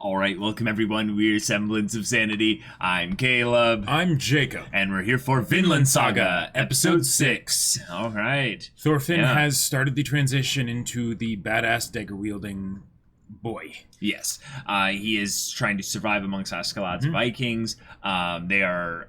All right, welcome everyone. We're Semblance of Sanity. I'm Caleb. I'm Jacob. And we're here for Vinland Saga, Episode 6. All right. Thorfinn has started the transition into the badass dagger-wielding boy. Yes. He is trying to survive amongst Askeladd's Vikings. They are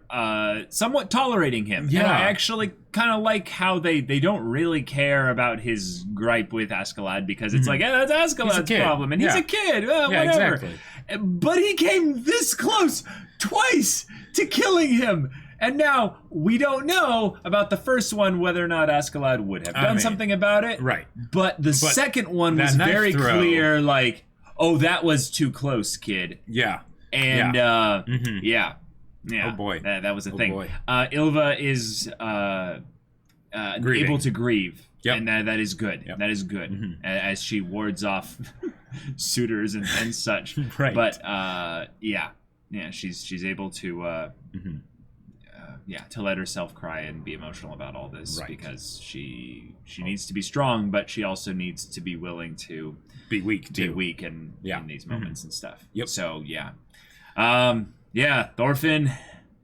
somewhat tolerating him. Yeah. And I actually kind of like how they don't really care about his gripe with Askeladd because it's like, yeah, that's Askeladd's problem. And he's a kid. Whatever. Exactly. But he came this close twice to killing him. And now we don't know about the first one whether or not Askeladd would have done something about it. Right. But the second one was very clear, like, oh, that was too close, kid. Yeah. And yeah. Oh boy. That was a thing. Boy. Ilva is able to grieve. Yep. And that is good. Yep. That is good. As she wards off suitors and such. Right. But yeah, she's able to to let herself cry and be emotional about all this because she needs to be strong, but she also needs to be willing to be weak in these moments and stuff. Yep. So Thorfinn,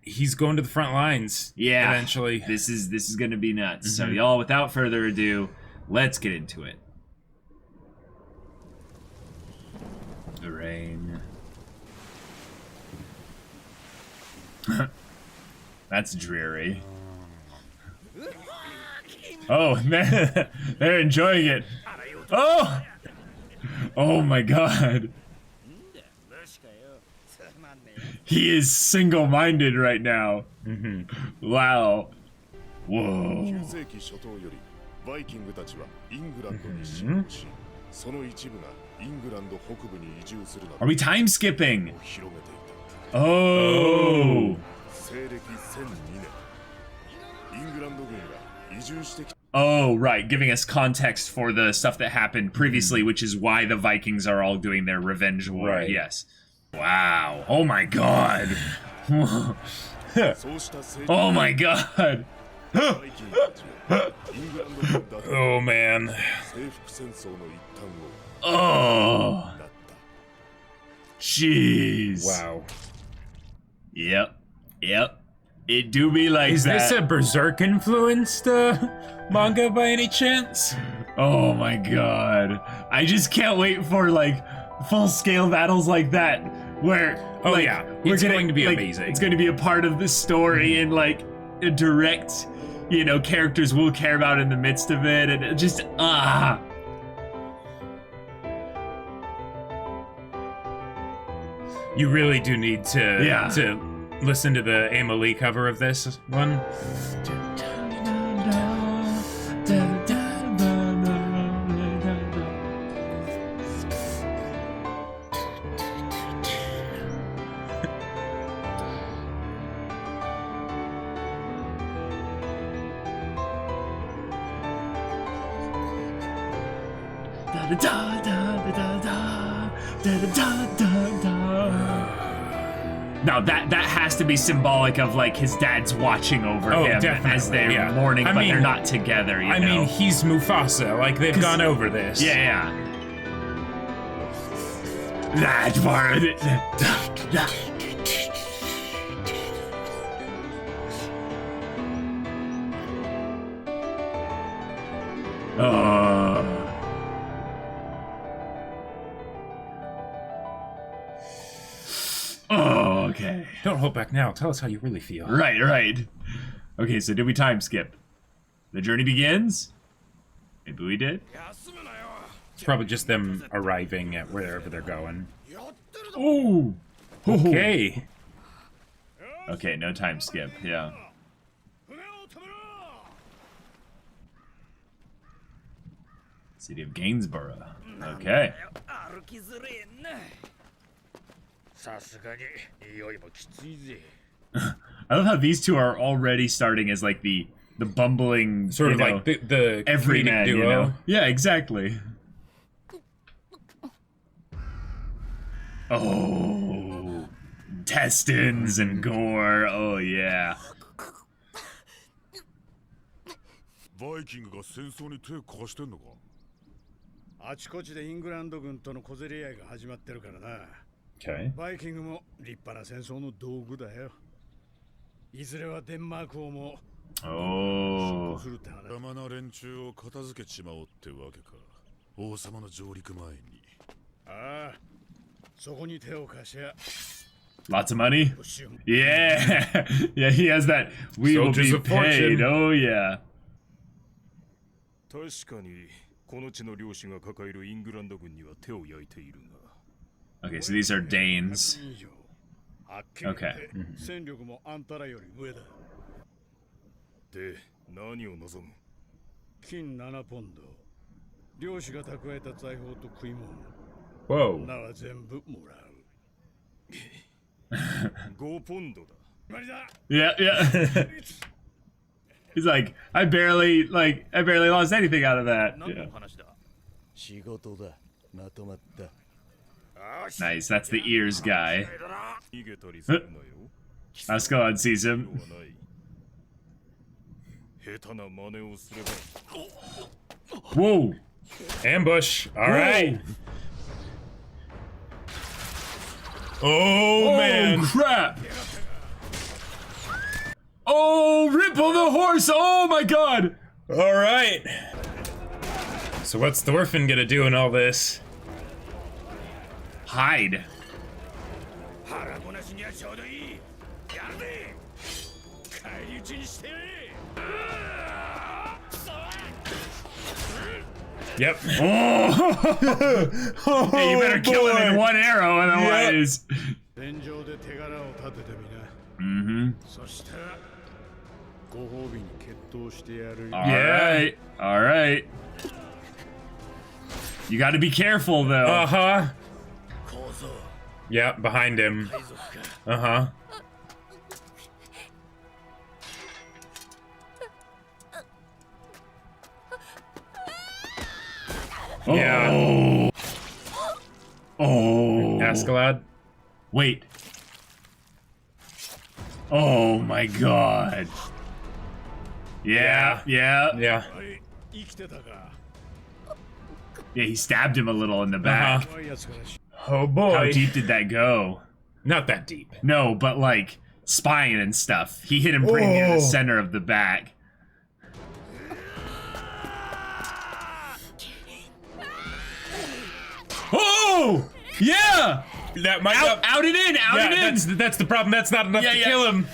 he's going to the front lines. Yeah. Eventually. This is gonna be nuts. So y'all, without further ado, let's get into it. The rain. That's dreary. Oh, man, they're enjoying it. Oh! Oh my god. He is single-minded right now. Wow. Whoa. Are we time skipping? Oh. Oh, right, giving us context for the stuff that happened previously, which is why the Vikings are all doing their revenge war. Right. Yes. Wow. Oh my god. Oh my god. Oh man. Oh. Jeez. Wow. Yep. It do be like Is that. this a Berserk influenced manga by any chance? Oh my god. I just can't wait for like full-scale battles like that where it's going to be amazing. It's going to be a part of the story and like a direct, characters we'll care about in the midst of it, and it just You really do need to listen to the MyAnimeList cover of this one. Now that has to be symbolic of like his dad's watching over him as they're mourning, but they're not together. I mean, he's Mufasa. Like they've gone over this. Yeah. That part of it. Oh, okay. Don't hold back now. Tell us how you really feel. Right. Okay, so did we time skip? The journey begins? Maybe we did? It's probably just them arriving at wherever they're going. Ooh! Okay. Okay, no time skip, yeah. City of Gainsborough. Okay. I love how these two are already starting as like the bumbling sort of like the everyman duo. Yeah, exactly. Oh, intestines and gore. Oh yeah. Viking が戦争に手を貸してんのか。あちこちでイングランド軍との小競り合いが始まってるからな。Okay. バイキングも立派な戦争の道具だよ。いずれはデンマーク王も Oh. するって話。邪魔な連中を片付けちまおうってわけか。王様の上陸前に。ああ、そこに手を貸しゃ。 Lots of money? Yeah. Yeah, he has that. We will be Soldiers of paid. fortune. Oh, yeah. 確かにこの地の領主が抱えるイングランド軍には手を焼いているが。Okay, so these are Danes. はっきり言って Okay. 戦力もあんたらより上だ。で、何を望む？金7ポンド。領主が蓄えた財宝と食い物。 Whoa. 女は全部もらう。 5ポンドだ。 決まりだ。 Yeah, yeah. He's like, I barely lost anything out of that. 何 Yeah. の話だ？ 仕事だ。まとまった。 Nice. That's the ears guy. 逃げたりするなよ。 Let's go and seize him. はない。下手な真似をすれば。 Whoa. Ambush. All right. Oh, man. Crap. Oh, Ripple the horse. Oh my god. All right. So what's Thorfinn gonna do in all this? Hide. 腹ごなしにはちょうどいい。やるぜ。返り討ちにしてやれ。 Yep. Oh. Hey, you better kill him in one arrow, otherwise. 戦場で手柄を立ててみな。 Mm-hmm. そしてご褒美に決闘してやるよ。 All right. All right. You got to be careful, though. Uh-huh. 構造 Yeah, behind him. 海賊か。 Uh-huh. Yeah. Oh. Askeladd. Wait. Oh my god. Yeah, yeah. Yeah. 生きてたか。 Yeah, he stabbed him a little in the back. 怖いやつからし。 Oh How boy. deep did that go? Not that deep. No, but like spine and stuff. He hit him pretty near the Oh. center of the back. Oh! Yeah! That might Out, out and in, out and in! that's the problem. That's not enough Yeah, to yeah. kill him.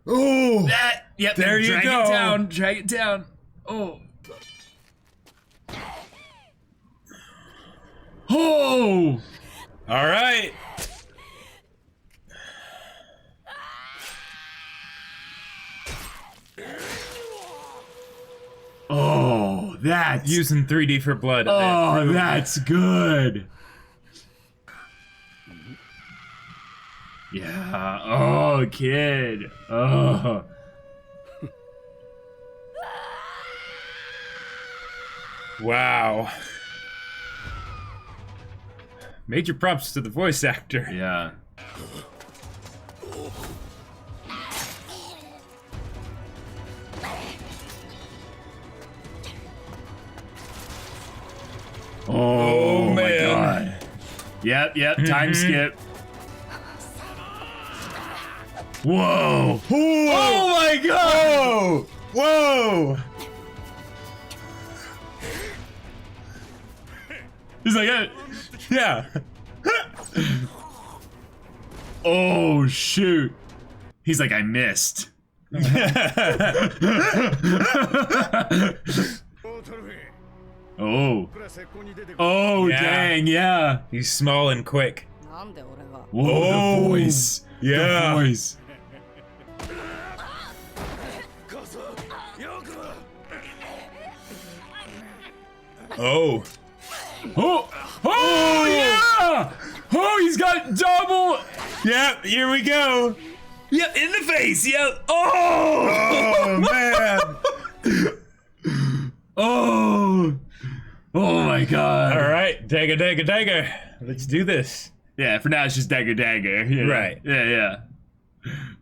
Oh. That, yep, There you drag go. it down, drag it down. Oh. Oh! All right. Oh, that's... Using 3D for blood. Oh, that's good. Yeah. Oh, kid. Oh. Wow. Major props to the voice actor. Yeah. Oh, my man. god. Yep, yep, time skip. Whoa. Oh my god! Whoa! He's like, Yeah. oh shoot. He's like, I missed. おトロフィー。 Oh. これは石膏に出てくる。 Oh, Yeah. dang, yeah. He's small and quick. なんで俺が Whoa, Oh, the voice. yeah. The voice. こそよく。 Oh. Oh, oh, yeah. Oh, he's got double. Yep, here we go. Yep, in the face. Yep. Oh. Man. Oh. Oh my god. All right, dagger, dagger, dagger. Let's do this. Yeah, for now it's just dagger dagger. You know? Right. Yeah, yeah.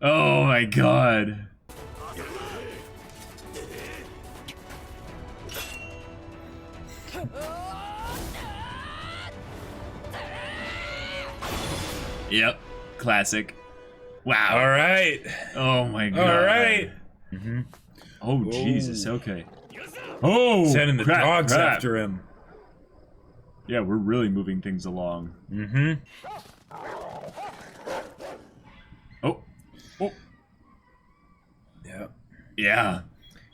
Oh my god. Yep. Classic. Wow. All right. Oh my god. All right. Oh Jesus. Okay. Oh. Sending the crap, dogs crap. after him. Yeah, we're really moving things along. Oh. Oh. Yeah. Yeah.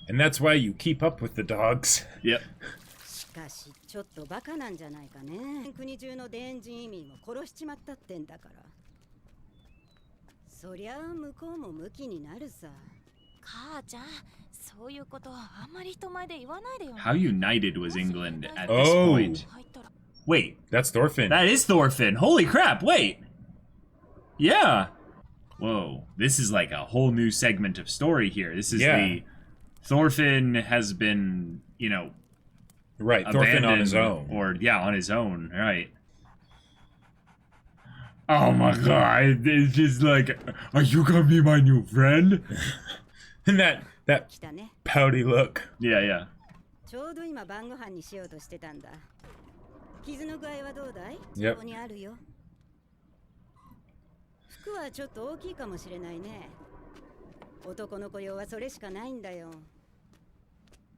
And that's why you keep up with the dogs. Yep. しかしちょっとバカなんじゃないかね。国中の電人移民を殺しちまったってんだから。そりゃあ向こうもムキになるさ。母ちゃん、そういうことあんまり人前で言わないでよ。 How united was England at this Oh. point? Wait, That's Thorfinn. that is Thorfinn. Holy crap, wait. Yeah. Whoa, this is like a whole new segment of story here. This is the Thorfinn has been, you know, Right, Thorfinn on his own. Or yeah, on his own, right. Oh my god, it's just like, are you gonna be my new friend? And that 来たね。 pouty look. Yeah, yeah. ちょうど今晩ご飯にしようとしてたんだ。傷の具合はどうだい？ Yep. ここにあるよ。服はちょっと大きいかもしれないね。男の子用はそれしかないんだよ。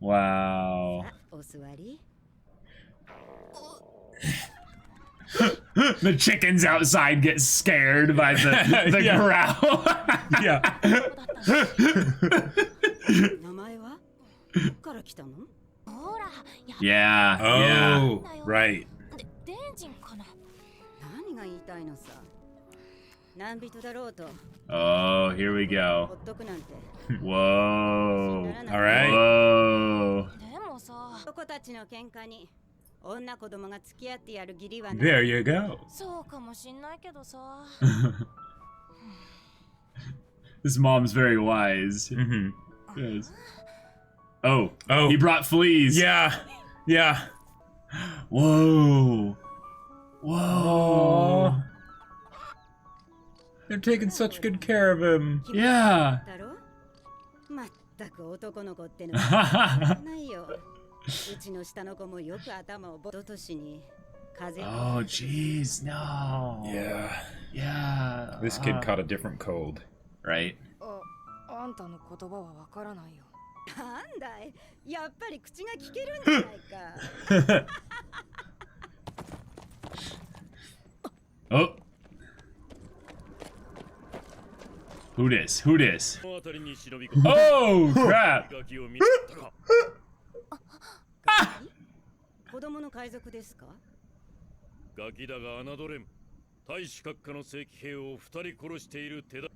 Wow. さあ、お座り。 The chickens outside get scared by the Yeah. growl. Yeah. 名前は？どっから来たの？ほら、yeah, yeah. Oh, right. 電人かな。何が言いたいのさ。何人だろうと Oh, here we ほ go. っとくなんて。 Whoa. All right. Whoa. でもさ、男たちの喧嘩に女子供が付き合ってやる義理はない。 There you go. そうかもしんないけどさ。 This mom's very wise. Yes. Oh, Oh. he brought fleas. Yeah. Yeah. Whoa. Whoa. They're taking such good care of him. Yeah. だろ？まったく男の子ってのはないよ。うちの下の子もよく頭をボトとしに風邪を。 Oh, jeez, no. Yeah. Yeah. This kid caught a different cold. Right. あんたの言葉はわからないよ。なんだい、やっぱり口が聞けるんじゃないか。 Oh. Who this? Who this? この辺りに忍び込む Oh, crap. ガキを見たか。子供の海賊ですか？ガキだが侮れん。大使閣下の正規兵を2人殺している手だ。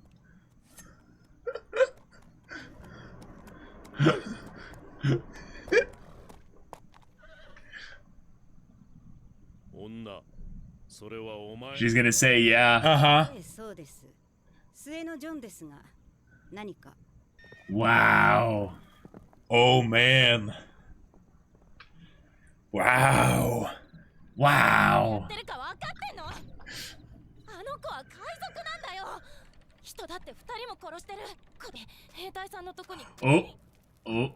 女、それはお前。 She's gonna say, yeah. Uh-huh. ええ、そうです。末のジョンですが、何か。 Wow. Oh, man. Wow. Wow. てるか分かってんの？あの子は海賊なんだよ。人だって2人も殺してる。これ兵隊さんのとこに。 Oh. Oh.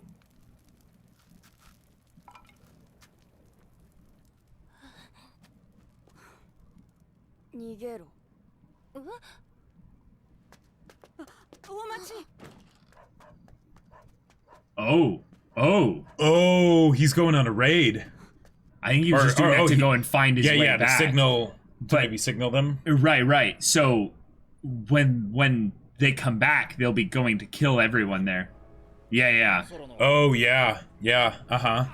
逃げろ。大町。 Oh. Oh. Oh, he's going on a raid. I think he was just doing that to go and find his Yeah, way yeah, to back. signal, to But- maybe signal them. Right, right. So when they come back, they'll be going to kill everyone there. Yeah, yeah. Oh, yeah, yeah, uh-huh.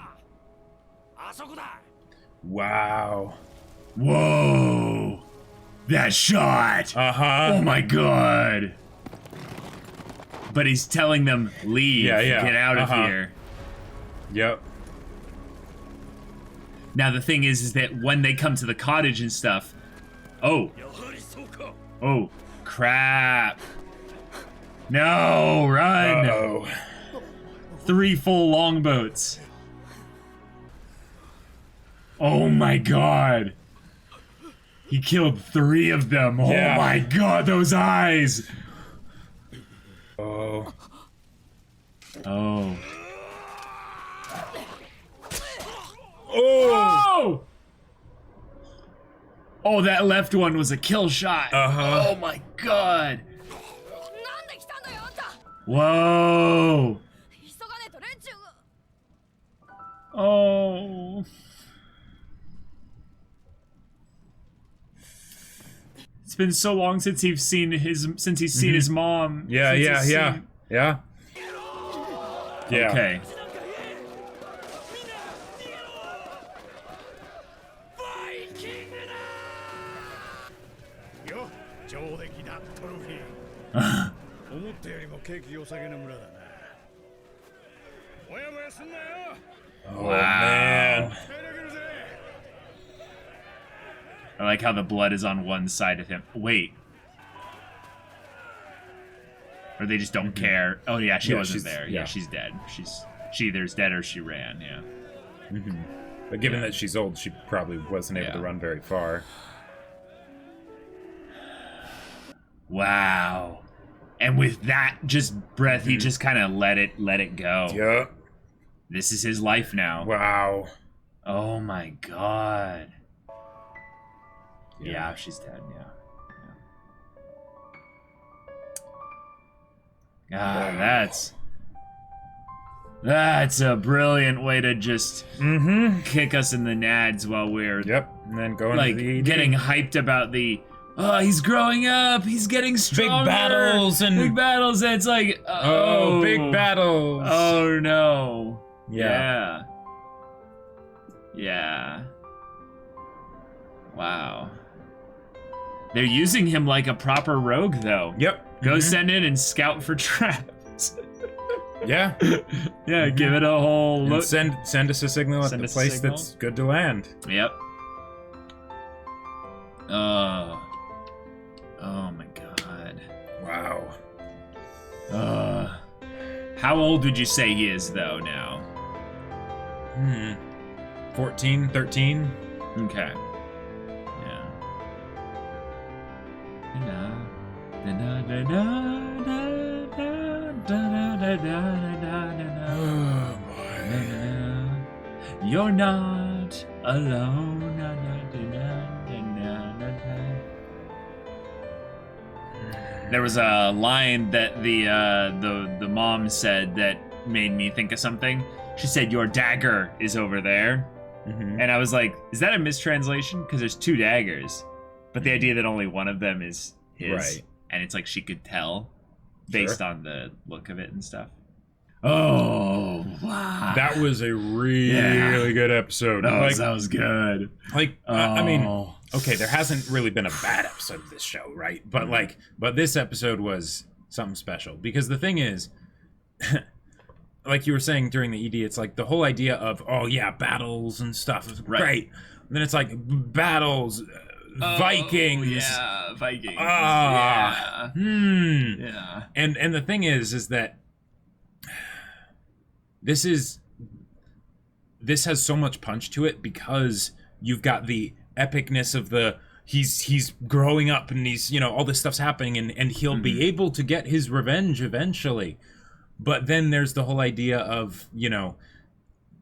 あそこだ。 Wow. Whoa. That shot. Uh-huh. Oh my god. But he's telling them, leave. Yeah, yeah. Get out of Uh-huh. here. Yep. Now the thing is that when they come to the cottage and stuff, oh, やはりそうか。 oh, crap. No, run. Uh-oh. 3 full longboats. Oh my god. He killed 3 of them. Yeah. Oh my god, those eyes. Oh. Oh. Oh! Oh, that left one was a kill shot. Uh-huh. Oh my god. なんで来たんだよあんた Whoa. 急がねえと連中が Oh. It's been so long since he's seen his mom. Yeah, Since yeah, he's yeah. seen- Yeah. Yeah. Okay. Viking よ、上出来だトロフィー。思ったよりも景気良さげな村だな。もやもやすんなよ。 Oh, man. 使い上げるぜ。 I like how the blood is on one side of him. Wait. Or they just don't care. Oh yeah, she Yeah, wasn't she's- there. yeah. Yeah, she's dead. She either's dead or she ran, yeah. But given Yeah. that she's old, she probably wasn't able to Yeah. run very far. Wow. And with that just breath, he just kind of let it go. Yeah. This is his life now. Wow. Oh my god. Yeah. Yeah, she's dead, yeah. Ah, that's a brilliant way to just kick us in the nads while we're Yep. And then going like to the ED. getting hyped about the he's growing up, he's getting stronger, battles and- big battles, and it's like Oh, big battles. Oh no. Yeah. Yeah. Wow. They're using him like a proper rogue though. Yep. Go send in and scout for traps. Yeah. Yeah, give it a whole And look. send us a signal at Send the us a place signal. that's good to land. Yep. Oh my god. Wow. How old would you say he is though now? 14, 13. Okay. Yeah. Oh boy. You're not alone. There was a line that the mom said that made me think of something. She said, "Your dagger is over there," and I was like, "Is that a mistranslation? Because there's two daggers, but the idea that only one of them is his, Right. and it's like she could tell based on the look of it and stuff." Oh wow! That was a really good episode. that Like, was good. I mean, Oh. okay, there hasn't really been a bad episode of this show, right? But but this episode was something special because the thing is, like you were saying during the ED, it's like the whole idea of battles and stuff is Right. great. And then it's like battles, Vikings. Yeah, Vikings. Ah. Yeah. And the thing is that this has so much punch to it because you've got the epicness of the he's growing up and he's all this stuff's happening and he'll be able to get his revenge eventually. But then there's the whole idea of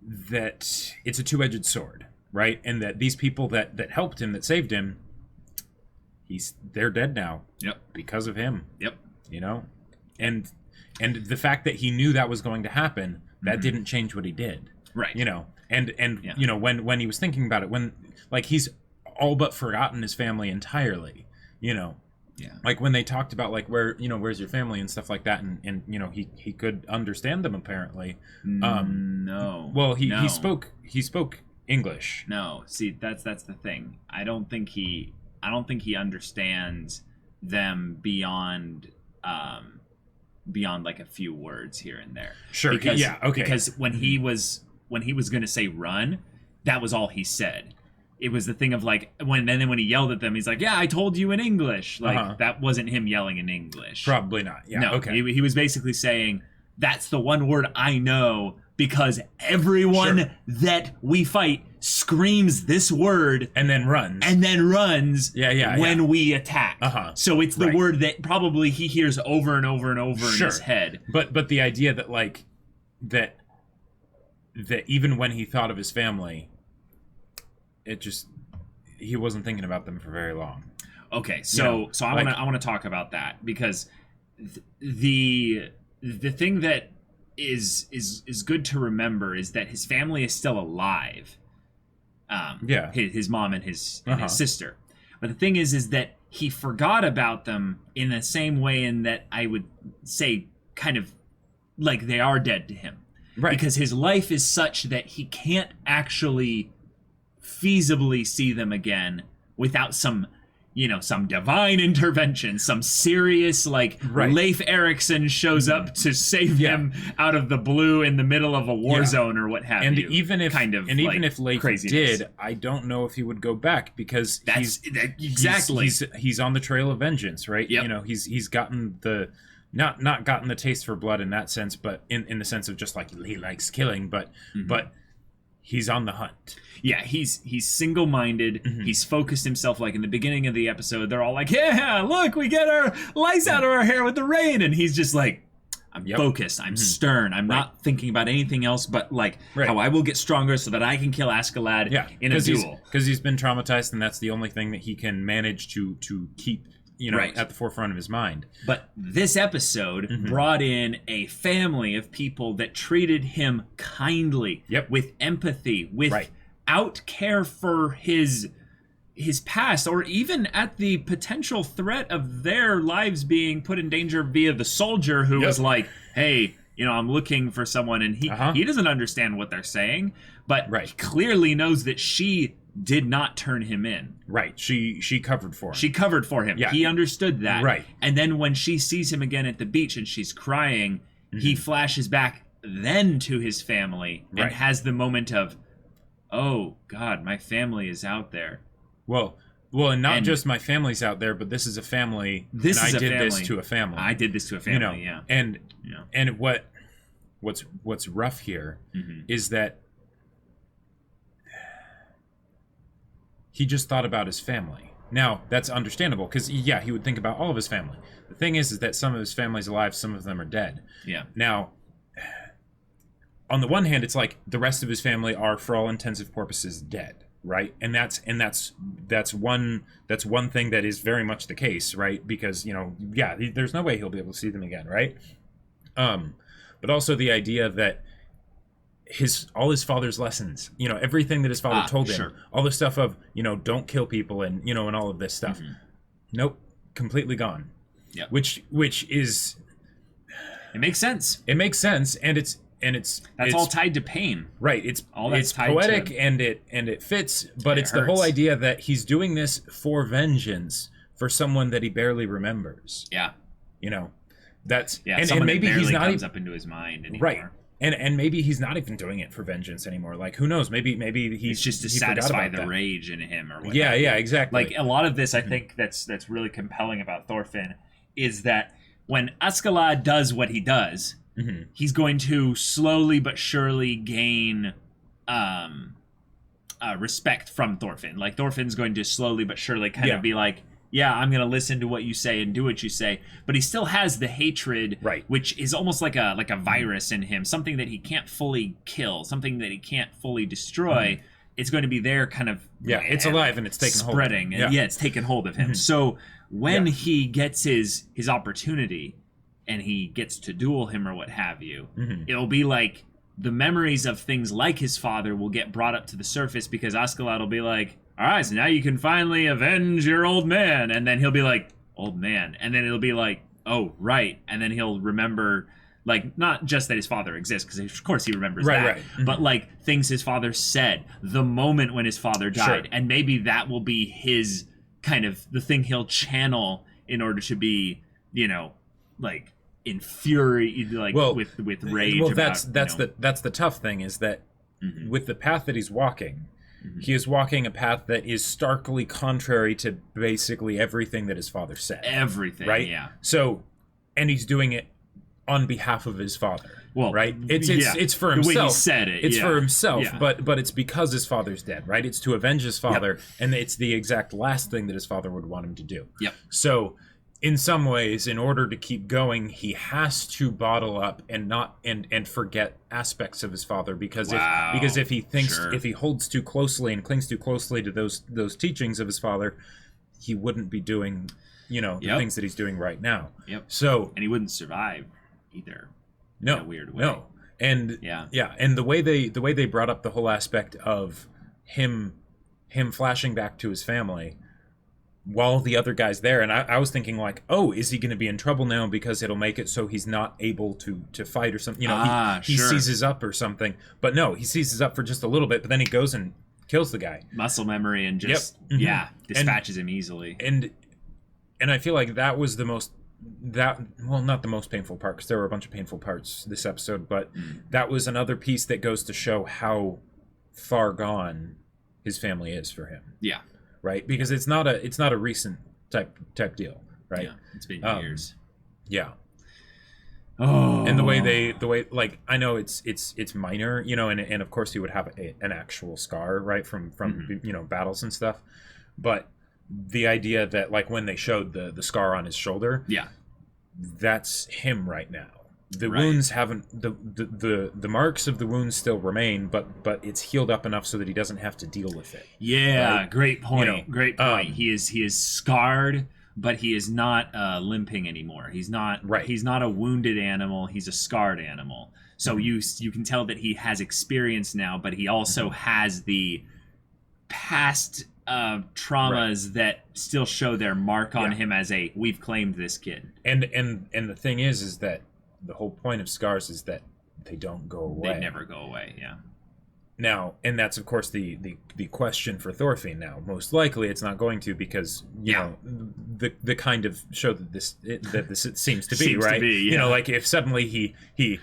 that it's a two-edged sword, right? And that these people that helped him, that saved him, they're dead now. Yep. Because of him. Yep. And the fact that he knew that was going to happen, that didn't change what he did. Right. And Yeah. when he was thinking about it, when like he's all but forgotten his family entirely, Yeah. like when they talked about like where's your family and stuff like that, and he could understand them apparently. No. Well, he No. spoke English. No. See, that's the thing. I don't think he understands them beyond like a few words here and there. Sure. Because, yeah. Okay. Because when he was going to say run, that was all he said. It was the thing of like when he yelled at them, he's like, "Yeah, I told you in English." Like that wasn't him yelling in English. Probably not. Yeah. No. Okay. He was basically saying, "That's the one word I know because everyone that we fight screams this word and then runs. when we attack." So it's the Right. word that probably he hears over and over and over in Sure. his head. But the idea that like that even when he thought of his family, he wasn't thinking about them for very long. Okay, so I want to talk about that, because the thing that is good to remember is that his family is still alive. His mom and his sister. But the thing is that he forgot about them in the same way in that I would say kind of like they are dead to him. Right. Because his life is such that he can't actually feasibly see them again without some divine intervention, some serious, Leif Erikson shows up to save him out of the blue in the middle of a war zone or what have you. Even if Leif craziness. did, I don't know if he would go back, because exactly he's on the trail of vengeance, right? Yep. He's gotten the not gotten the taste for blood in that sense, but in the sense of just like he likes killing, but he's on the hunt. Yeah, he's single-minded. He's focused himself. Like in the beginning of the episode, they're all like, "Yeah, look, we get our lice out of our hair with the rain," and he's just like, "I'm focused. I'm stern. I'm not thinking about anything else but how I will get stronger so that I can kill Askeladd in a duel." Because he's been traumatized, and that's the only thing that he can manage to keep at the forefront of his mind. But this episode brought in a family of people that treated him kindly, with empathy, without care for his past, or even at the potential threat of their lives being put in danger via the soldier who was like, "Hey, I'm looking for someone," and he doesn't understand what they're saying, but he clearly knows that she did not turn him in. Right. She covered for him. She covered for him. Yeah. He understood that. Right. And then when she sees him again at the beach and she's crying, he flashes back then to his family and has the moment of, "Oh God, my family is out there." Well, and not just my family's out there, but this is a family. This is a family. I did this to a family. I did this to a family. And what's rough here is that he just thought about his family. Now, that's understandable, because, he would think about all of his family. The thing is that some of his family's alive, some of them are dead. Yeah. Now, on the one hand, it's like the rest of his family are, for all intensive purposes, dead, right? And that's one thing that is very much the case, right? Because, there's no way he'll be able to see them again, right? But also the idea that all his father's lessons, everything that his father told him, all the stuff of, don't kill people and, and all of this stuff. Nope. Completely gone. Yeah. Which is, it makes sense. It makes sense. And it's all tied to pain. Right. It's tied poetic to, and it fits, but it's the whole idea that he's doing this for vengeance for someone that he barely remembers. Yeah. That's, and maybe he's not comes up into his mind anymore. Right. And maybe he's not even doing it for vengeance anymore. Like, who knows? Maybe he's just to satisfy the rage in him, or whatever. Yeah, exactly. Like a lot of this, I think that's really compelling about Thorfinn is that when Askeladd does what he does, he's going to slowly but surely gain respect from Thorfinn. Like Thorfinn's going to slowly but surely kind of be like, "Yeah, I'm going to listen to what you say and do what you say." But he still has the hatred, which is almost like a virus in him, something that he can't fully kill, something that he can't fully destroy. It's going to be there kind of... it's alive and it's taken hold of him. Spreading. It's taken hold of him. So when he gets his opportunity and he gets to duel him or what have you, it'll be like the memories of things like his father will get brought up to the surface, because Askeladd will be like, "All right, so now you can finally avenge your old man." And then he'll be like, "Old man." And then it'll be like, "Oh, right." And then he'll remember, like, not just that his father exists, because of course he remembers that, but like things his father said, the moment when his father died. And maybe that will be his kind of the thing he'll channel in order to be, like infuriated, like with rage. Well, that's the tough thing, is that with the path that he's walking, he is walking a path that is starkly contrary to basically everything that his father said. Everything, right? Yeah. So, and he's doing it on behalf of his father. Well, right? It's for himself. The way he said it, it's for himself, but it's because his father's dead, right? It's to avenge his father, and it's the exact last thing that his father would want him to do. Yep. So, in some ways, in order to keep going, he has to bottle up and not and forget aspects of his father, because if he thinks if he holds too closely and clings too closely to those teachings of his father, he wouldn't be doing the things that he's doing right now. So and he wouldn't survive either. No, in a weird way. No. And and the way they brought up the whole aspect of him flashing back to his family while the other guy's there, and I was thinking like, oh, is he going to be in trouble now because it'll make it so he's not able to fight or something? He seizes up or something. But no, he seizes up for just a little bit, but then he goes and kills the guy. Muscle memory and just dispatches him easily. And I feel like that was not the most painful part, because there were a bunch of painful parts this episode, but that was another piece that goes to show how far gone his family is for him. Yeah. Right? Because it's not a recent type deal, right? Yeah, it's been years. Yeah. Oh. And the way like, I know it's minor, and of course he would have an actual scar, right, from battles and stuff. But the idea that, like, when they showed the scar on his shoulder, that's him right now. The wounds haven't the marks of the wounds still remain, but it's healed up enough so that he doesn't have to deal with it. Yeah, right? Great point. Great point. He is scarred, but he is not limping anymore. He's not He's not a wounded animal. He's a scarred animal. So you can tell that he has experience now, but he also has the past traumas that still show their mark on him as we've claimed this kid. And the thing is that the whole point of scars is that they don't go away. They never go away, yeah. Now, and that's of course the question for Thorfinn now. Most likely it's not going to, because the kind of show that this seems to be, right? Like if suddenly he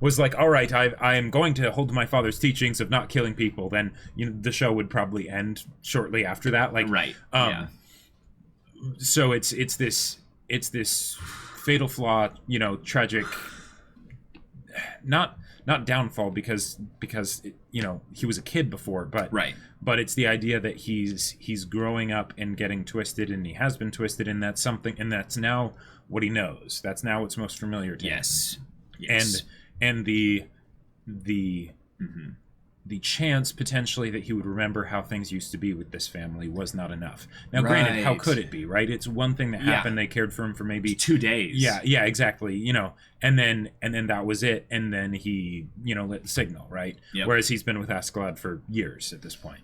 was like, all right, I am going to hold to my father's teachings of not killing people, then the show would probably end shortly after that. Like, right. So it's this fatal flaw, tragic, not downfall because he was a kid before, but it's the idea that he's growing up and getting twisted, and he has been twisted, and that's something, and that's now what he knows. That's now what's most familiar to him. Yes. And the chance potentially that he would remember how things used to be with this family was not enough. Now, granted, how could it be, right? It's one thing that happened. They cared for him for maybe 2 days. Yeah, exactly. And then that was it. And then he, lit the signal, right? Yep. Whereas he's been with Askeladd for years at this point.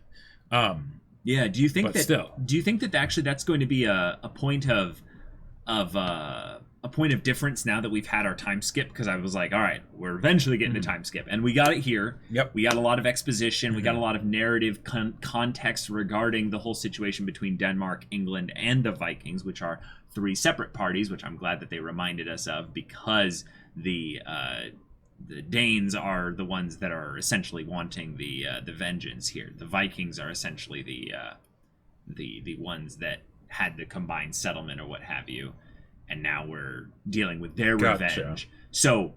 Yeah. Do you think that actually that's going to be a point of a point of difference now that we've had our time skip? Because I was like, all right, we're eventually getting the time skip, and we got it here. Yep. We got a lot of exposition. We got a lot of narrative context regarding the whole situation between Denmark, England, and the Vikings, which are 3 separate parties, which I'm glad that they reminded us of, because the Danes are the ones that are essentially wanting the vengeance here. The Vikings are essentially the ones that had the combined settlement or what have you. And now we're dealing with their revenge. So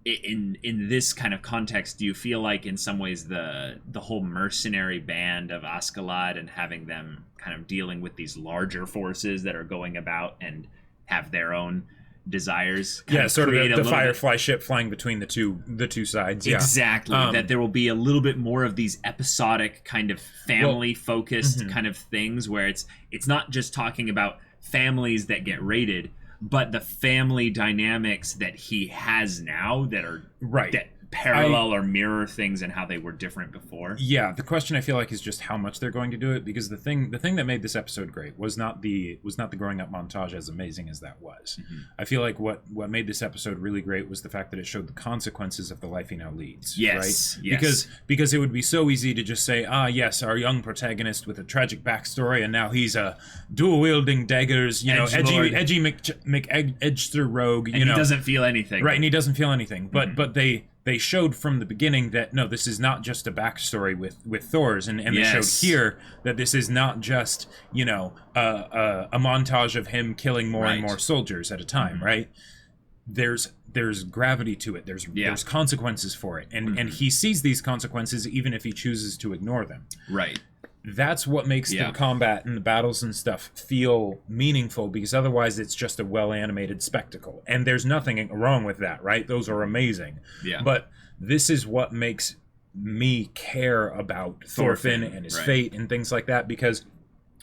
in this kind of context, do you feel like in some ways the whole mercenary band of Askeladd and having them kind of dealing with these larger forces that are going about and have their own desires? Sort of the Firefly ship flying between the two sides. Yeah. Exactly. That there will be a little bit more of these episodic kind of family focused kind of things where it's not just talking about families that get raided, but the family dynamics that he has now that are that parallel or mirror things and how they were different before. Yeah, the question I feel like is just how much they're going to do it, because the thing that made this episode great was not the growing up montage, as amazing as that was. I feel like what made this episode really great was the fact that it showed the consequences of the life he now leads. Yes. Right? Yes. Because it would be so easy to just say, yes, our young protagonist with a tragic backstory, and now he's a dual wielding daggers, edgy McEdgster rogue, and he doesn't feel anything. Right, and he doesn't feel anything. But they showed from the beginning that no, this is not just a backstory with Thor's, and they showed here that this is not just a montage of him killing more and more soldiers at a time, right? There's gravity to it. There's consequences for it, and he sees these consequences even if he chooses to ignore them. Right. that's what makes the combat and the battles and stuff feel meaningful, because otherwise it's just a well-animated spectacle. And there's nothing wrong with that, right? Those are amazing. Yeah. But this is what makes me care about Thorfinn and his fate and things like that, because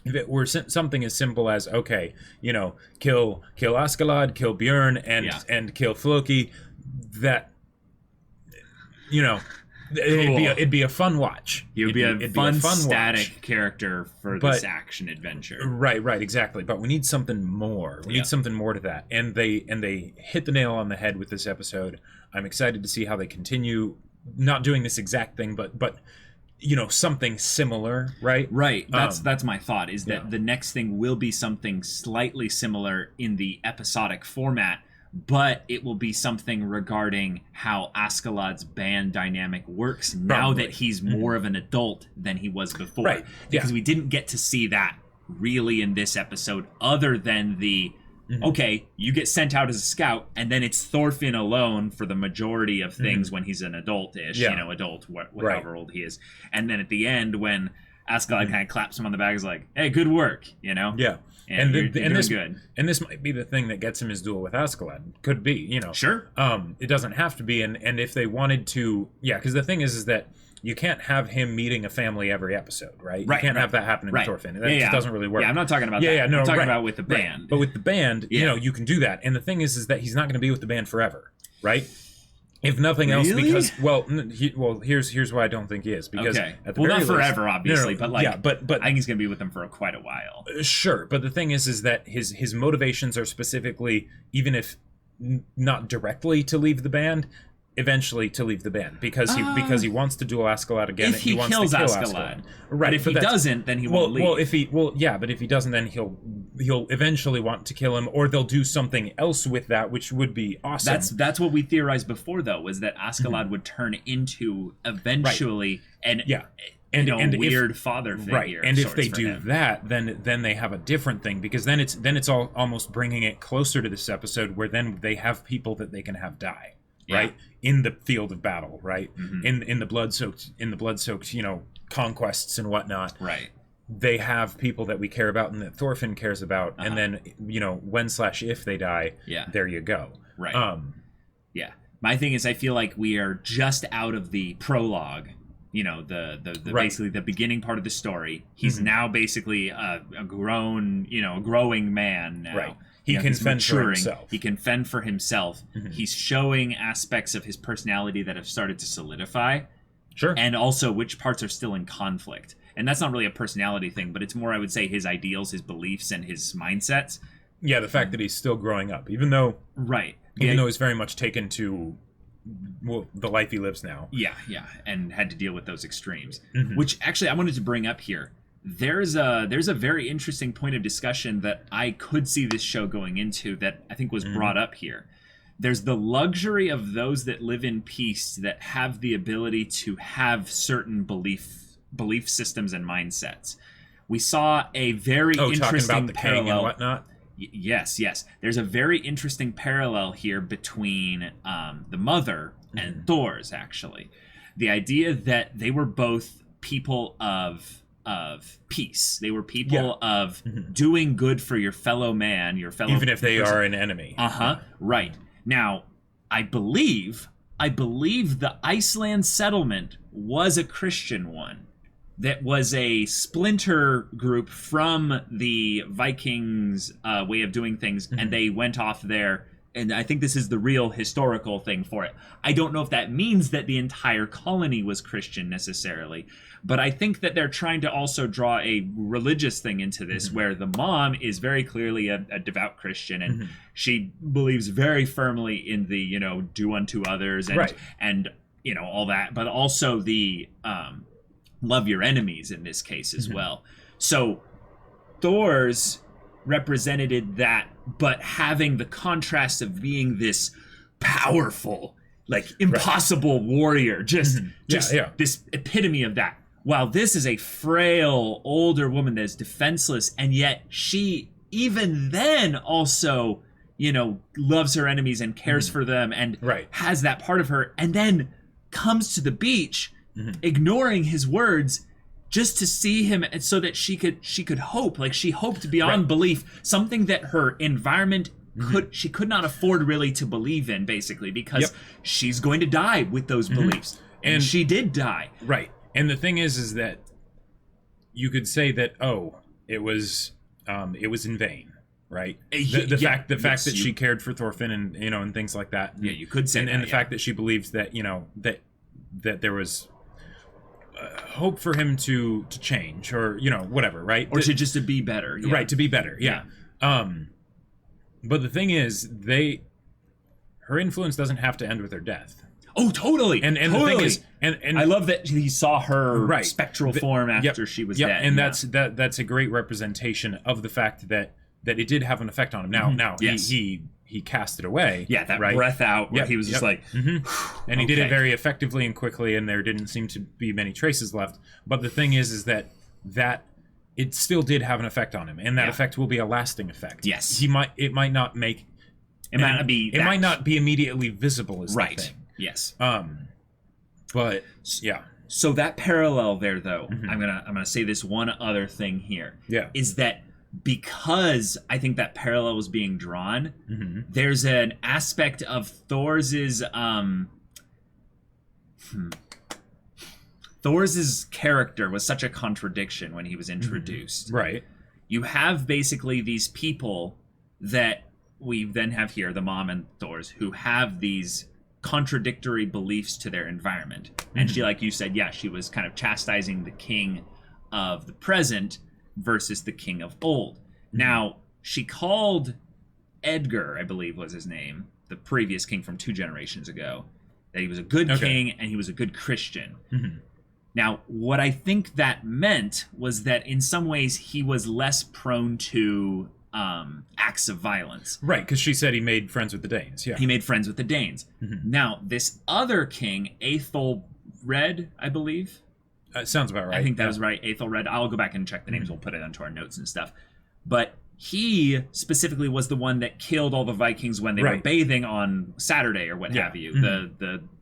if it were something as simple as, okay, you know, kill Askeladd, kill Björn, and kill Floki, that, you know, it'd be a fun watch. He would be a fun static character for this action adventure. Right, exactly. But we need something more. We need something more to that. And they hit the nail on the head with this episode. I'm excited to see how they continue, not doing this exact thing, but you know, something similar, right? Right. That's my thought, is that the next thing will be something slightly similar in the episodic format, but it will be something regarding how Askeladd's band dynamic works now that he's more of an adult than he was before. Right. Because we didn't get to see that really in this episode, other than the, okay, you get sent out as a scout, and then it's Thorfinn alone for the majority of things when he's an adult-ish, you know, whatever old he is. And then at the end, when Askeladd kind of claps him on the back, is like, hey, good work, you know? Yeah. And you're doing good. And this might be the thing that gets him his duel with Askeladd. Could be, you know. Sure. It doesn't have to be, and if they wanted to, because the thing is that you can't have him meeting a family every episode, right? You can't have that happening with Thorfinn. That just doesn't really work. Yeah, I'm not talking about that. No, I'm talking about with the band. But with the band, you know, you can do that. And the thing is that he's not going to be with the band forever, right? If nothing else, because here's why I don't think he is. Because at the very not least, forever, obviously, but like, but I think he's gonna be with them for quite a while. Sure, but the thing is that his motivations are specifically, even if not directly to leave the band, eventually to leave the band, because he wants to duel Askeladd again. If he wants kills to kill Askeladd, right? But if he doesn't, then he won't leave. But if he doesn't, then he'll eventually want to kill him, or they'll do something else with that, which would be awesome. That's what we theorized before, though, was that Askeladd would turn into eventually a weird father figure. Right, and if they do that, then they have a different thing, because then it's all almost bringing it closer to this episode, where then they have people that they can have die. Right, in the field of battle, right, in the blood-soaked, you know, conquests and whatnot. Right, they have people that we care about and that Thorfinn cares about, and then, you know, when/if they die, there you go. Right. My thing is, I feel like we are just out of the prologue. You know, the basically the beginning part of the story. He's now basically a growing man now. Right. He can fend for himself. He can fend for himself. He's showing aspects of his personality that have started to solidify. Sure. And also which parts are still in conflict. And that's not really a personality thing, but it's more, I would say, his ideals, his beliefs, and his mindsets. Yeah, the fact that he's still growing up, even though he's very much taken to the life he lives now. Yeah, and had to deal with those extremes. Which actually I wanted to bring up here. There's a very interesting point of discussion that I could see this show going into that I think was brought up here. There's the luxury of those that live in peace, that have the ability to have certain belief systems and mindsets. We saw a very interesting talking about the parallel. king and whatnot. Yes. There's a very interesting parallel here between the mother and Thor's, actually. The idea that they were both people of peace. They were people of doing good for your fellow man, your fellow, even if they are an enemy. Right. Now, I believe the Iceland settlement was a Christian one. That was a splinter group from the Vikings' way of doing things, and they went off there. And I think this is the real historical thing for it. I don't know if that means that the entire colony was Christian necessarily, but I think that they're trying to also draw a religious thing into this, where the mom is very clearly a devout Christian, and she believes very firmly in the, you know, do unto others and you know, all that, but also the love your enemies in this case as well. So Thor's represented that, but having the contrast of being this powerful, like impossible warrior, just this epitome of that, while this is a frail older woman that's defenseless, and yet she even then also, you know, loves her enemies and cares for them, and has that part of her, and then comes to the beach ignoring his words just to see him, and so that she could hope, like she hoped beyond belief, something that her environment she could not afford really to believe in, basically, because she's going to die with those beliefs, and she did die. Right. And the thing is that you could say that it was in vain, right? The fact that she cared for Thorfinn and and things like that. Yeah, you could say and the fact that she believes that that there was hope for him to change, or whatever, right? Or to be better, right? To be better, yeah. But the thing is, her influence doesn't have to end with her death. Oh, totally. And totally. The thing is, and I love that he saw her spectral form after she was dead. And that's a great representation of the fact that it did have an effect on him. Now he cast it away. Yeah, that breath out where he was just like, and he did it very effectively and quickly, and there didn't seem to be many traces left. But the thing is that it still did have an effect on him, and that effect will be a lasting effect. Yes, it might not be immediately visible as the thing. Yes. But yeah. So that parallel there, though, I'm gonna say this one other thing here. Yeah. Is that because I think that parallel was being drawn, there's an aspect of Thor's character was such a contradiction when he was introduced. Right. You have basically these people that we then have here, the mom and Thor's, who have these contradictory beliefs to their environment. And she, like you said, she was kind of chastising the king of the present versus the king of old. Now, she called Edgar, I believe was his name, the previous king from 2 generations ago, that he was a good king and he was a good Christian. Now, what I think that meant was that in some ways he was less prone to acts of violence. Right, because she said he made friends with the Danes. Yeah, he made friends with the Danes. Now, this other king, Aethelred, I believe. Sounds about right. I think that was right, Aethelred. I'll go back and check the names. We'll put it onto our notes and stuff. But he specifically was the one that killed all the Vikings when they were bathing on Saturday or what have you.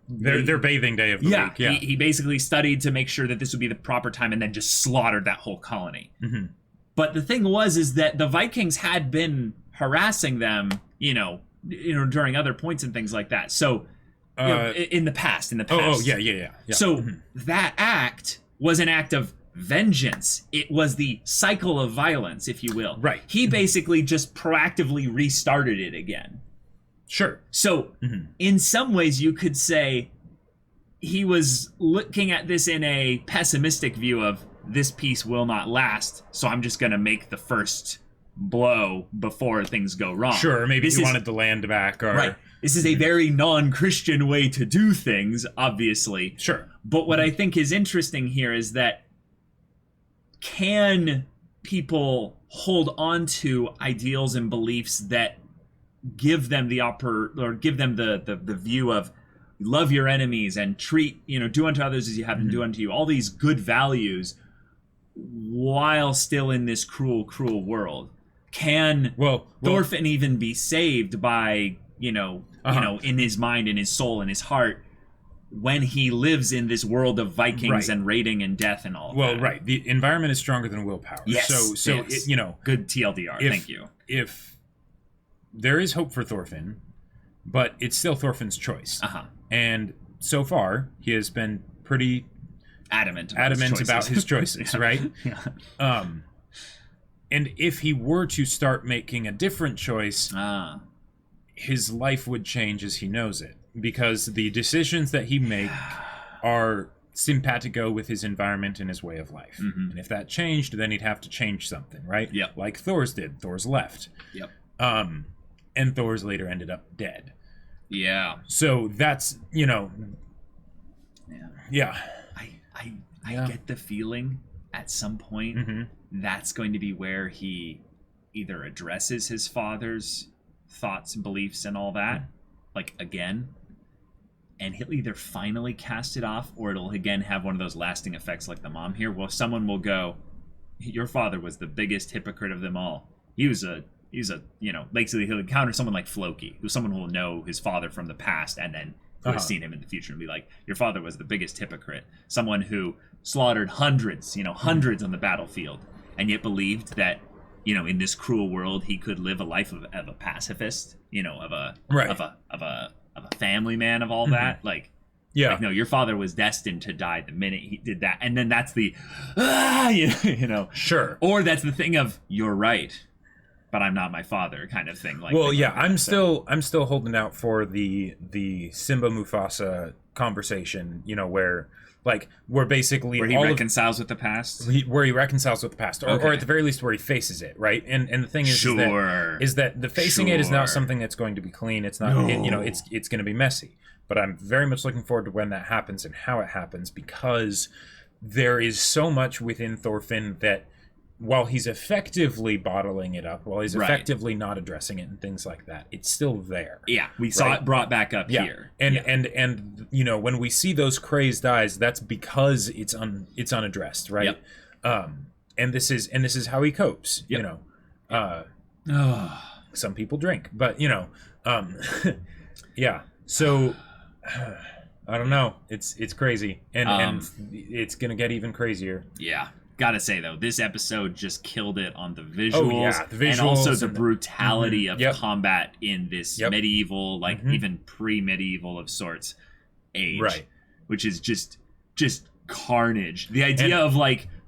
Their bathing day of the week. Yeah, he basically studied to make sure that this would be the proper time, and then just slaughtered that whole colony. But the thing is that the Vikings had been harassing them, during other points and things like that. So, in the past. Oh, yeah. So that act was an act of vengeance. It was the cycle of violence, if you will. Right. He basically just proactively restarted it again. Sure. So, in some ways, you could say he was looking at this in a pessimistic view of, this peace will not last, so I'm just going to make the first blow before things go wrong. Sure, maybe he wanted the land back. Or... Right. This is a very non-Christian way to do things, obviously. Sure. But what I think is interesting here is that can people hold on to ideals and beliefs that give them the view of love your enemies and treat, do unto others as you have them do unto you, all these good values, while still in this cruel world? Can Thorfinn even be saved by, in his mind, in his soul, in his heart, when he lives in this world of Vikings and raiding and death and all of that? Well, right. The environment is stronger than willpower. Yes. So yes. Good TLDR. Thank you. If there is hope for Thorfinn, but it's still Thorfinn's choice. And so far, he has been pretty adamant about his choices, right? And if he were to start making a different choice, his life would change as he knows it, because the decisions that he makes are simpatico with his environment and his way of life. And if that changed, then he'd have to change something, right? Yep. Like Thor's did. Thor's left. Yep. And Thor's later ended up dead. Yeah. So that's, Yeah. I get the feeling at some point that's going to be where he either addresses his father's thoughts and beliefs and all that, like again, and he'll either finally cast it off, or it'll again have one of those lasting effects like the mom here. Well, someone will go, your father was the biggest hypocrite of them all. He's a basically he'll encounter someone like Floki, who someone will know his father from the past, and then who has seen him in the future and be like, your father was the biggest hypocrite, someone who slaughtered hundreds on the battlefield, and yet believed that, in this cruel world he could live a life of a pacifist, of a family man, of all that. Like, no, your father was destined to die the minute he did that. And then that's the Sure. Or that's the thing of, you're right, but I'm not my father kind of thing. Like, well, yeah, I'm still holding out for the Simba Mufasa conversation, where basically where he reconciles with the past, where he reconciles with the past, or at the very least where he faces it, right? And the thing is, is that the facing it is not something that's going to be clean. It's not, it's going to be messy. But I'm very much looking forward to when that happens and how it happens, because there is so much within Thorfinn that, while he's effectively bottling it up, while he's effectively not addressing it and things like that, it's still there. Yeah, we saw it brought back up here. And when we see those crazed eyes, that's because it's unaddressed, right? Yep. And this is how he copes. Yep. Some people drink, but yeah. So I don't know. It's crazy, and it's gonna get even crazier. Yeah. Gotta say, though, this episode just killed it on the visuals, the visuals and also the brutality of combat in this medieval, even pre-medieval of sorts, age, right? Which is just carnage. The idea of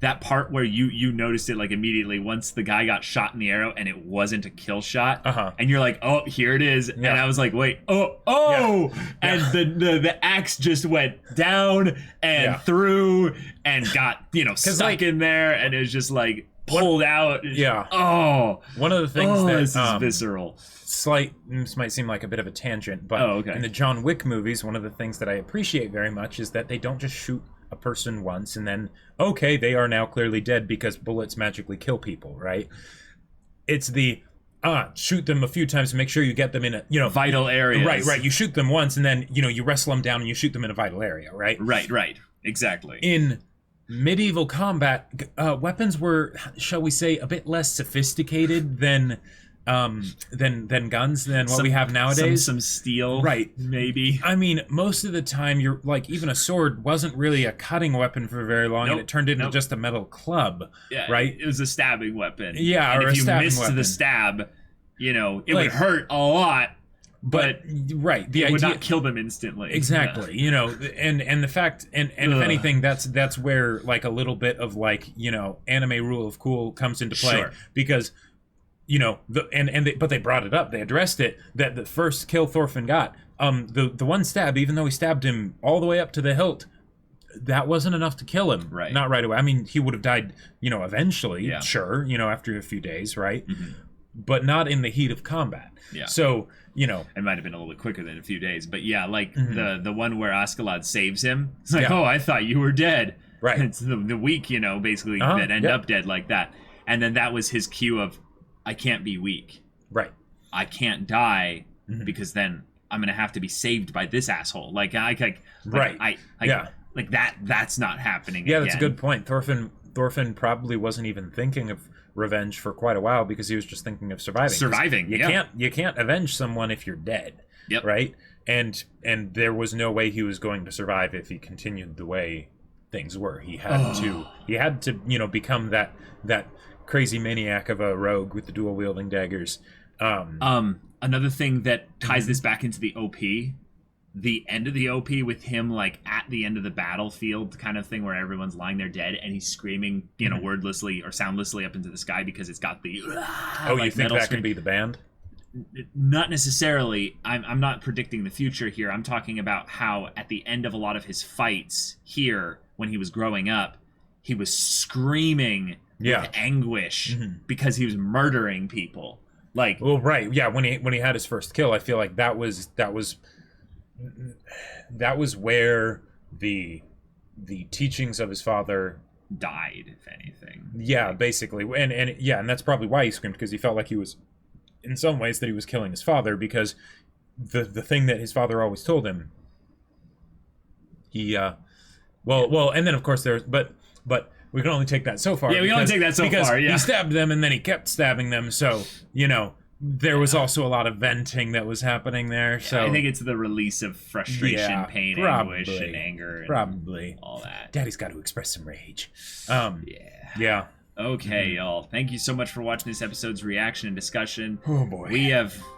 that part where you noticed it immediately once the guy got shot in the arrow and it wasn't a kill shot, and you're like, oh, here it is, and I was like, wait, and the axe just went down and through and got stuck in there, and it was just pulled out. One of the things this is visceral. This might seem like a bit of a tangent, but in the John Wick movies, one of the things that I appreciate very much is that they don't just shoot a person once and then, okay, they are now clearly dead because bullets magically kill people, right? It's the shoot them a few times to make sure you get them in a vital area. Right. You shoot them once and then you wrestle them down and you shoot them in a vital area, right? Right. Exactly. In medieval combat, weapons were, shall we say, a bit less sophisticated than guns than what we have nowadays. Some steel, right? Maybe. I mean, most of the time, you're even a sword wasn't really a cutting weapon for very long, and it turned into just a metal club. Yeah, right. It was a stabbing weapon. Yeah, and or if a you stabbing missed weapon. the stab, it would hurt a lot. But right, the it idea would not kill them instantly. Exactly, and the fact, and if anything, that's where a little bit of anime rule of cool comes into play, because. But they brought it up. They addressed it that the first kill Thorfinn got, the one stab, even though he stabbed him all the way up to the hilt, that wasn't enough to kill him. Right. Not right away. I mean, he would have died, eventually. Yeah. Sure. After a few days, right? Mm-hmm. But not in the heat of combat. Yeah. So it might have been a little bit quicker than a few days, but yeah, the one where Askeladd saves him. It's oh, I thought you were dead. Right. It's the weak, basically that end up dead like that, and then that was his cue of. I can't be weak. Right. I can't die because then I'm gonna have to be saved by this asshole. That's not happening. Yeah, that's a good point. Thorfinn probably wasn't even thinking of revenge for quite a while because he was just thinking of surviving. You can't avenge someone if you're dead. Yep. Right? And there was no way he was going to survive if he continued the way things were. He had to become that crazy maniac of a rogue with the dual wielding daggers. Another thing that ties this back into the OP, the end of the OP with him at the end of the battlefield kind of thing where everyone's lying there dead and he's screaming, wordlessly or soundlessly up into the sky because it's got the you think that could be the band? Not necessarily. I'm not predicting the future here. I'm talking about how at the end of a lot of his fights here when he was growing up, he was screaming with anguish because he was murdering people. Right. Yeah, when he had his first kill, I feel like that was where the teachings of his father died, if anything. Yeah, basically. And that's probably why he screamed, because he felt like he was in some ways that he was killing his father, because the thing that his father always told him and then of course there's but we can only take that so far. Yeah, we can only take that so far. Yeah, he stabbed them and then he kept stabbing them. So there was also a lot of venting that was happening there. So I think it's the release of frustration, pain, anguish, and anger, and probably all that. Daddy's got to express some rage. Yeah. Okay, y'all. Thank you so much for watching this episode's reaction and discussion. Oh boy.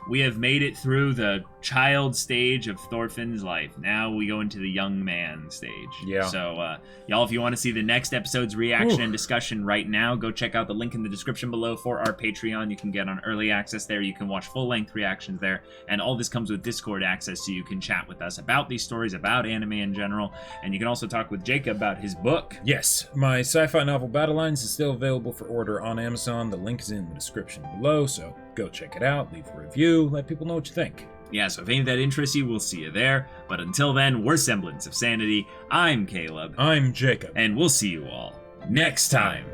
We have made it through the child stage of Thorfinn's life. Now we go into the young man stage. Yeah. So, y'all, if you want to see the next episode's reaction and discussion right now, go check out the link in the description below for our Patreon. You can get on early access there. You can watch full-length reactions there. And all this comes with Discord access, so you can chat with us about these stories, about anime in general. And you can also talk with Jacob about his book. Yes, my sci-fi novel Battle Lines is still available for order on Amazon. The link is in the description below, so go check it out, leave a review, let people know what you think. Yeah, so if any of that interests you, we'll see you there. But until then, we're Semblance of Sanity. I'm Caleb. I'm Jacob. And we'll see you all next time.